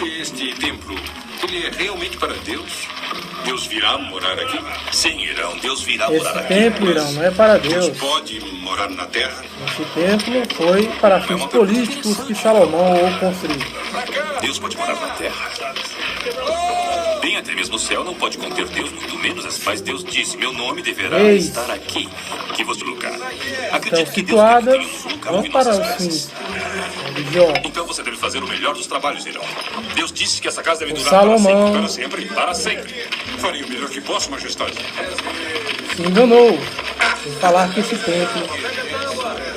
Este templo, ele é realmente para Deus? Deus virá morar aqui? Sim, Irão, Deus virá morar Esse aqui. templo, Irão, não é para Deus. Deus pode morar na terra? Esse templo foi para fins políticos que Salomão o construiu. Deus pode morar na terra. Nem até mesmo o céu não pode conter Deus, muito menos. Mas Deus disse, meu nome deverá Eis. estar aqui. Que você lugar. Estão Acredito que Deus quer que situadas tenhamos um lugar não onde para nossas os preces. fins religiosos. Então você deve fazer o melhor dos trabalhos, Irão. Deus disse que essa casa deve O durar Salomão para sempre, para sempre. Farei o melhor que posso, majestade. se enganou em falar que esse templo,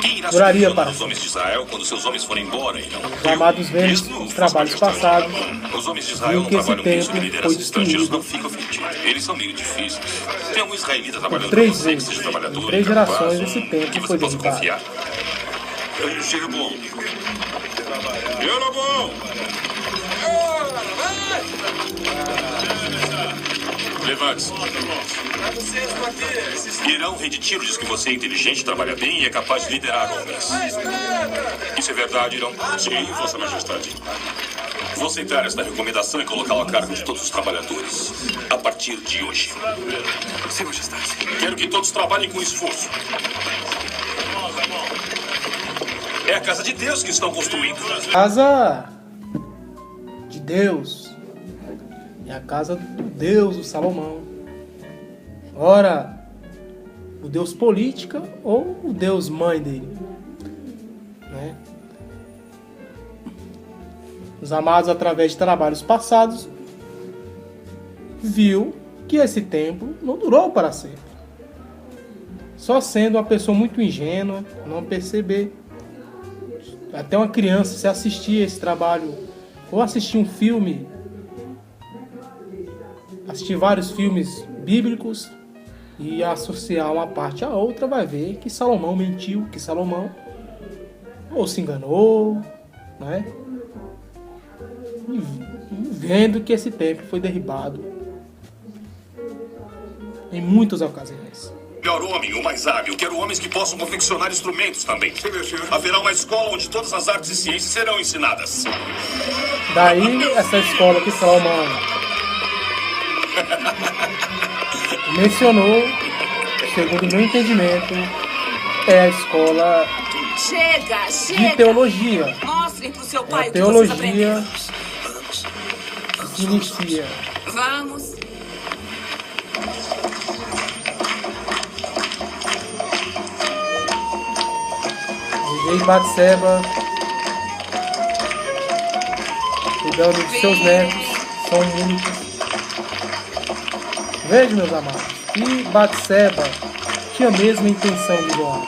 Quem irá duraria subjugar para os homens de Israel quando seus homens forem embora, Irão? os amados velhos, os trabalhos passados, Os homens de Israel viu não que esse trabalham bem templo sob lideranças foi estrangeiros, não destruído ficam ofendidos. Eles são meio difíceis. Tem algum israelita trabalhando três com você que vezes. seja trabalhador, Em 3 capaz, gerações um esse templo que foi você possa derrubado. confiar? Jeroboão. Jeroboão! Levante-se. Irão, rei de Tiro, diz que você é inteligente, trabalha bem e é capaz de liderar homens. Isso é verdade, Irão? Sim, Vossa Majestade. Vou aceitar esta recomendação e colocá-lo a cargo de todos os trabalhadores. A partir de hoje. Sim, Majestade. Quero que todos trabalhem com esforço. É a casa de Deus que estão construindo. Casa de Deus. É a casa do Deus, do Salomão. Ora, o Deus política ou o Deus mãe dele, né? Os amados, através de trabalhos passados, viu que esse templo não durou para sempre. Só sendo uma pessoa muito ingênua, não perceber. Até uma criança, se assistir esse trabalho, ou assistir um filme, assistir vários filmes bíblicos e associar uma parte à outra, vai ver que Salomão mentiu, que Salomão ou se enganou, né? E vendo que esse templo foi derribado em muitas ocasiões. Melhor homem, o mais hábil. Quero homens que possam confeccionar instrumentos também. Sim, meu senhor. Haverá uma escola onde todas as artes e ciências serão ensinadas. Daí essa escola que Salomão mencionou, segundo o meu entendimento, é a escola Chega, de chega! teologia. Mostrem pro seu É pai a o que vocês teologia aprenderam. que se inicia. Vamos. O rei Batseba, cuidando de seus netos, são muitos. Veja, meus amados, que Batseba tinha a mesma intenção de Joabe.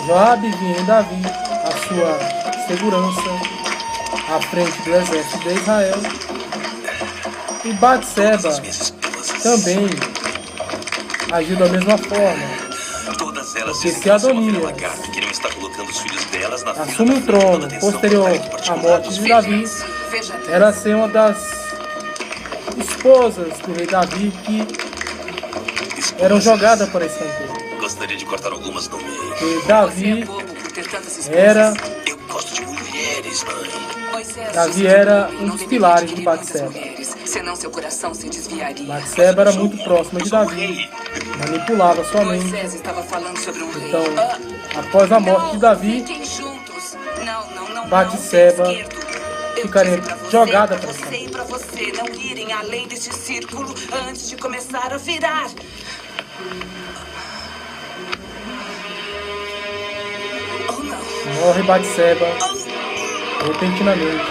Joabe vinha em Davi, a sua segurança, à frente do exército de Israel. E Batseba também agiu da mesma forma. Todas elas Porque dizem se que você é uma Adonias filha lagarta, queriam estar colocando os filhos delas na fila assume da o frente, trono dando atenção posterior ao prédio à particular morte dos de filhos. Davi, Veja bem. era ser uma das esposas do rei Davi que eram jogadas para escanteio. Gostaria de cortar algumas no meio. Porque Você é Davi bobo por ter tantas esposas. era, Eu gosto de mulheres, mãe. Moisés Davi disse era que um não dos deveria pilares de adquirir muitas Batseba. mulheres, senão seu coração se desviaria. Batseba era muito próxima de Davi, manipulava sua mente. Moisés estava falando sobre um rei. Então, Ah, após a morte de não, Davi, fiquem juntos. Não, Batseba pé esquerdo. Eu ficaria disse pra você, jogada pra pra você cima. e pra você não irem além deste círculo antes de começar a virar. Oh, não. morre Batseba repentinamente.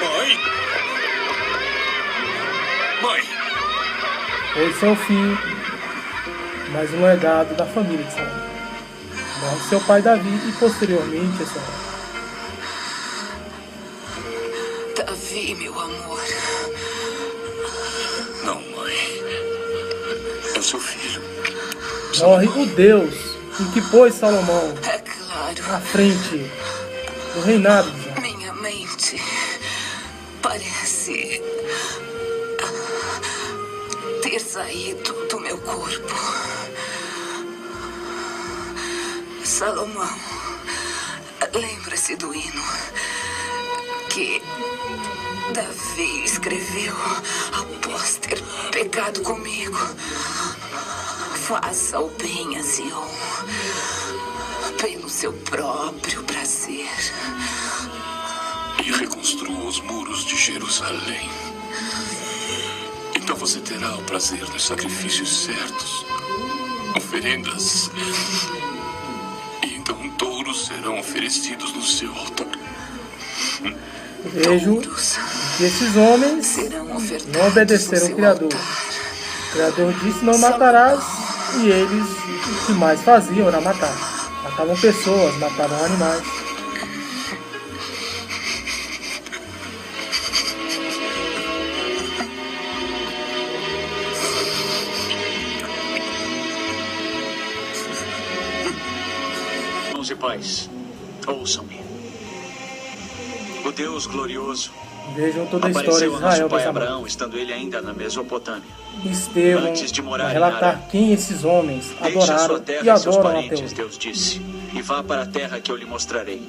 Mãe? Mãe? Foi seu fim, mais um legado da família de Salomão. Morre seu pai Davi e posteriormente a sua mãe. Davi, meu amor. Não, mãe. É o seu filho. Morre o Deus em que pôs Salomão É claro. à frente do reinado de Israel. Minha mente parece ter saído do meu corpo. Salomão, Lembra-se do hino que Davi escreveu após ter pecado comigo. Faça o bem a Sião pelo seu próprio prazer. E reconstrua os muros de Jerusalém. Então você terá o prazer dos sacrifícios certos, oferendas. E então touros serão oferecidos no seu altar. Vejo que esses homens não obedeceram ao Criador. O Criador disse: não matarás, e eles o que mais faziam era matar. Matavam pessoas, matavam animais. Irmãos e pais, ouçam-me. O Deus glorioso Vejam toda a história de apareceu a nosso Israel pai dessa Abraão, maneira. estando ele ainda na Mesopotâmia. Estevão Antes de morar vai em relatar Arã, quem esses homens Deixe a sua adoraram terra e e seus adoram até parentes, hoje. Deus disse, e vá para a terra que eu lhe mostrarei.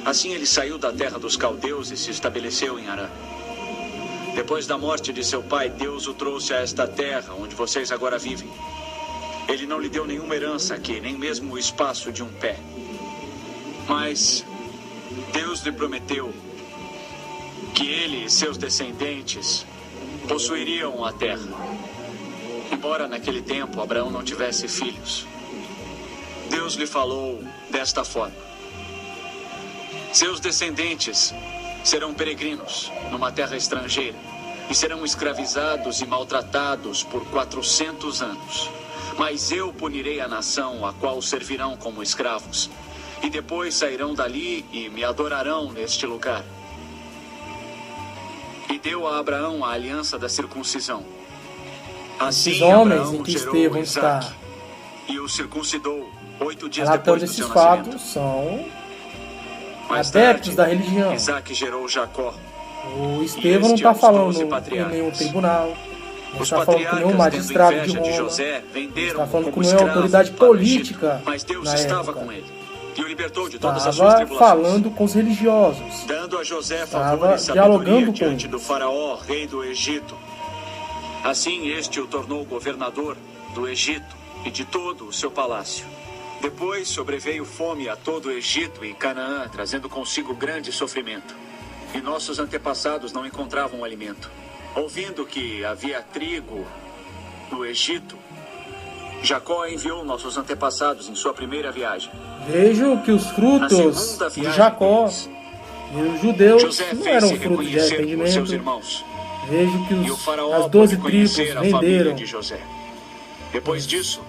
Assim ele saiu da terra dos caldeus e se estabeleceu em Arã. Depois da morte de seu pai, Deus o trouxe a esta terra, onde vocês agora vivem. Ele não lhe deu nenhuma herança aqui, nem mesmo o espaço de um pé. Mas Deus lhe prometeu que ele e seus descendentes possuiriam a terra. Embora naquele tempo Abraão não tivesse filhos, Deus lhe falou desta forma: seus descendentes serão peregrinos numa terra estrangeira e serão escravizados e maltratados por 400 anos. Mas eu punirei a nação a qual servirão como escravos, e depois sairão dali e me adorarão neste lugar. E deu a Abraão a aliança da circuncisão. Esses Assim homens Abraão em que gerou Estevão Isaque, está e o circuncidou 8 dias relatando depois do esses seu fatos nascimento. são Mais adeptos tarde, da religião. Isaque gerou Jacó. O Estevão não este está aos falando 12 em patriarcas. nenhum tribunal, não Os está falando com nenhum patriarcas, tendo magistrado de inveja de Roma, José, não venderam está falando com como nenhuma escravo autoridade para o política Egito. Mas Deus na estava época. com ele e o libertou de todas as suas Estava tribulações, falando com os religiosos. dando a José Estava favor e dialogando sabedoria com diante eles. do faraó, rei do Egito. Assim este o tornou governador do Egito e de todo o seu palácio. Depois sobreveio fome a todo o Egito e Canaã, trazendo consigo grande sofrimento. E nossos antepassados não encontravam alimento. Ouvindo que havia trigo no Egito, Jacó enviou nossos antepassados em sua primeira viagem. Vejo que os Na frutos segunda de viagem Jacó deles, e os judeus José não fez-se eram frutos de reconhecer por seus arrependimento. irmãos. Vejo que E o faraó as 12 pôde tribos conhecer a família venderam de José. Depois disso,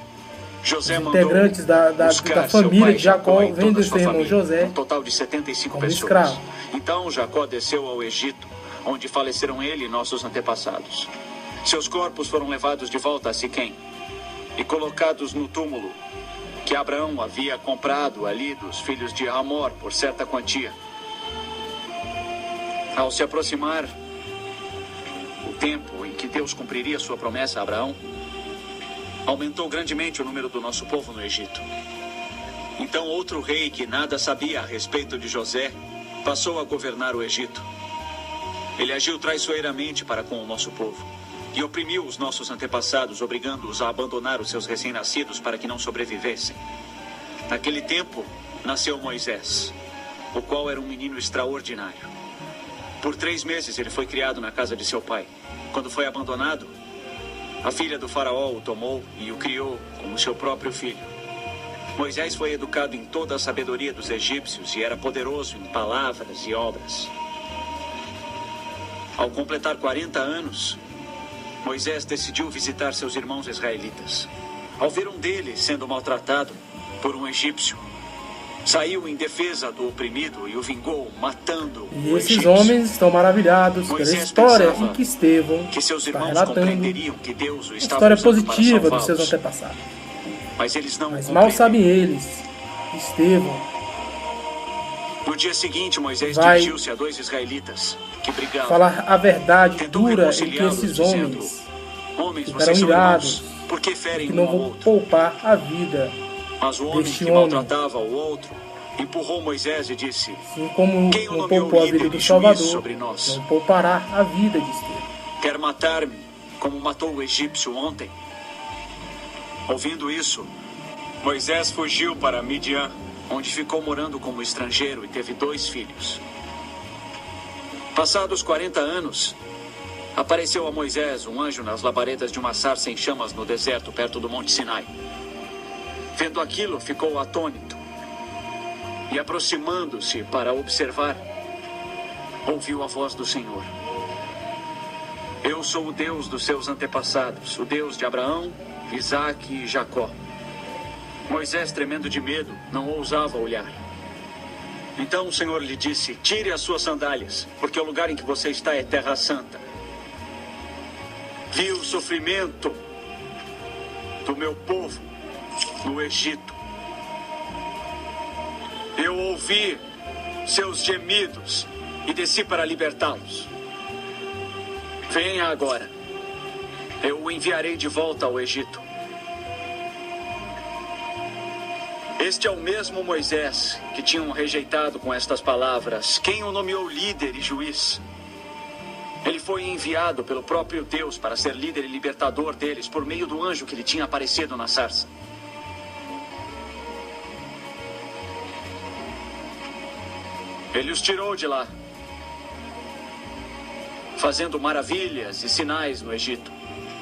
José os mandou integrantes da buscar seu família pai de Jacó, e toda vendo a seu sua irmão família, José um total de 75 como pessoas. escravo. Então Jacó desceu ao Egito, onde faleceram ele e nossos antepassados. Seus corpos foram levados de volta a Siquém e colocados no túmulo que Abraão havia comprado ali dos filhos de Hamor por certa quantia. Ao se aproximar o tempo em que Deus cumpriria sua promessa a Abraão, aumentou grandemente o número do nosso povo no Egito. Então outro rei que nada sabia a respeito de José passou a governar o Egito. Ele agiu traiçoeiramente para com o nosso povo e oprimiu os nossos antepassados, obrigando-os a abandonar os seus recém-nascidos para que não sobrevivessem. Naquele tempo, nasceu Moisés, o qual era um menino extraordinário. Por 3 meses ele foi criado na casa de seu pai. Quando foi abandonado, a filha do faraó o tomou e o criou como seu próprio filho. Moisés foi educado em toda a sabedoria dos egípcios e era poderoso em palavras e obras. Ao completar 40 anos, Moisés decidiu visitar seus irmãos israelitas. Ao ver um deles sendo maltratado por um egípcio, saiu em defesa do oprimido e o vingou, matando E o esses egípcio. homens estão maravilhados pela Moisés história pensava em que Estevão que seus está irmãos relatando, compreenderiam que Deus o a estava história usando para positiva dos seus salvá-los. antepassados. Mas eles não Mas o mal compreenderam. sabem eles, Estevão No dia seguinte, Moisés vai dirigiu-se a 2 israelitas que brigavam. falar a verdade Tentou dura em que reconciliá-los, esses dizendo: homens Homens, ficarão vocês são irados, irmãos, por que ferem que um não ao vão outro? poupar a vida Mas o homem deste que homem maltratava o outro empurrou Moisés e disse: Assim como quem o não nomeou poupou a líder vida do e juiz Salvador, sobre nós? não poupará a vida de Esther. Quer matar-me como matou o egípcio ontem? Ouvindo isso, Moisés fugiu para Midian, onde ficou morando como estrangeiro e teve 2 filhos. Passados 40 anos, apareceu a Moisés um anjo nas labaredas de uma sarça em chamas no deserto, perto do Monte Sinai. Vendo aquilo, ficou atônito. E aproximando-se para observar, ouviu a voz do Senhor. Eu sou o Deus dos seus antepassados, o Deus de Abraão, Isaque e Jacó. Moisés, tremendo de medo, não ousava olhar. Então o Senhor lhe disse: tire as suas sandálias, porque o lugar em que você está é terra santa. Vi o sofrimento do meu povo no Egito. Eu ouvi seus gemidos e desci para libertá-los. Venha agora. Eu o enviarei de volta ao Egito. Este é o mesmo Moisés que tinham rejeitado com estas palavras: quem o nomeou líder e juiz? Ele foi enviado pelo próprio Deus para ser líder e libertador deles por meio do anjo que lhe tinha aparecido na sarça. Ele os tirou de lá, fazendo maravilhas e sinais no Egito,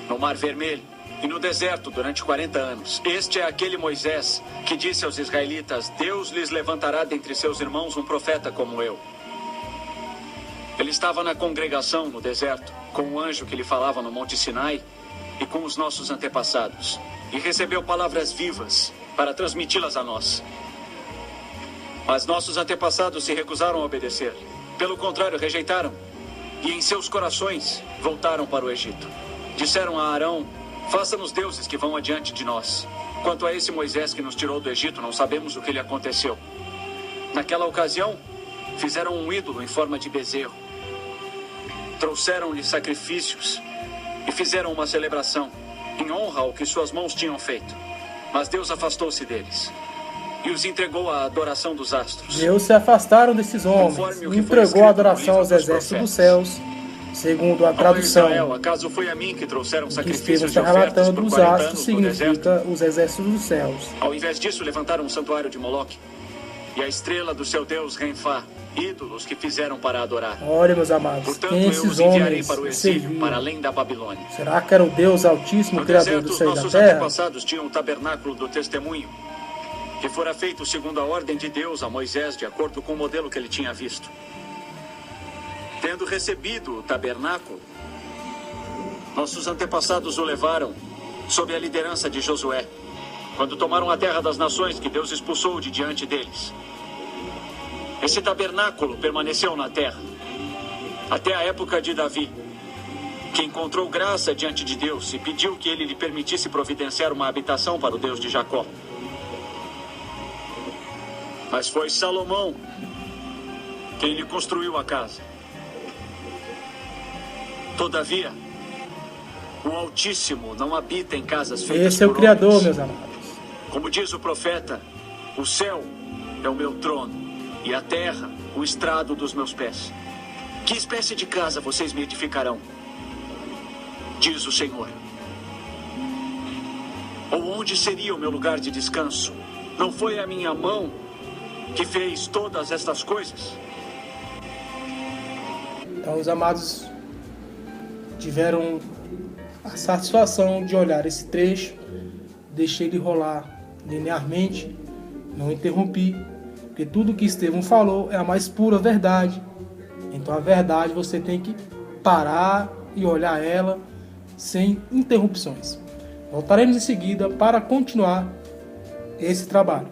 no Mar Vermelho e no deserto durante 40 anos. Este é aquele Moisés que disse aos israelitas: Deus lhes levantará dentre seus irmãos um profeta como eu. Ele estava na congregação no deserto, com o anjo que lhe falava no Monte Sinai e com os nossos antepassados, e recebeu palavras vivas para transmiti-las a nós. Mas nossos antepassados se recusaram a obedecer. Pelo contrário, rejeitaram, e em seus corações voltaram para o Egito. Disseram a Arão: faça-nos deuses que vão adiante de nós. Quanto a esse Moisés que nos tirou do Egito, não sabemos o que lhe aconteceu. Naquela ocasião, fizeram um ídolo em forma de bezerro. Trouxeram-lhe sacrifícios e fizeram uma celebração em honra ao que suas mãos tinham feito. Mas Deus afastou-se deles e os entregou à adoração dos astros. Deus se afastaram desses homens e entregou a adoração aos exércitos dos céus, segundo a tradução. Israel, acaso foi a mim que trouxeram Que sacrifícios Estevão e está ofertas relatando, por os 40 astros anos no deserto? significa os exércitos dos céus. Ao invés disso, levantaram um santuário de Moloque e a estrela do seu deus Renfá, ídolos que fizeram para adorar. Olha, meus amados, Portanto, quem eu esses os enviarei homens para o exílio, serviam? para além da Babilônia. Será que era o Deus Altíssimo, No Criador deserto, do os céu e da nossos terra? antepassados tinham o tabernáculo do testemunho, que fora feito segundo a ordem de Deus a Moisés, de acordo com o modelo que ele tinha visto. Tendo recebido o tabernáculo, nossos antepassados o levaram sob a liderança de Josué, quando tomaram a terra das nações que Deus expulsou de diante deles. Esse tabernáculo permaneceu na terra até a época de Davi, que encontrou graça diante de Deus e pediu que ele lhe permitisse providenciar uma habitação para o Deus de Jacó. Mas foi Salomão quem lhe construiu a casa. Todavia, o Altíssimo não habita em casas feitas Esse é o por Criador, homens. meus amados. Como diz o profeta, o céu é o meu trono e a terra o estrado dos meus pés. Que espécie de casa vocês me edificarão? Diz o Senhor. Ou onde seria o meu lugar de descanso? Não foi a minha mão que fez todas estas coisas? Então os amados tiveram a satisfação de olhar esse trecho, deixei ele rolar linearmente, não interrompi, porque tudo que Estevão falou é a mais pura verdade. Então a verdade você tem que parar e olhar ela sem interrupções. Voltaremos em seguida para continuar esse trabalho.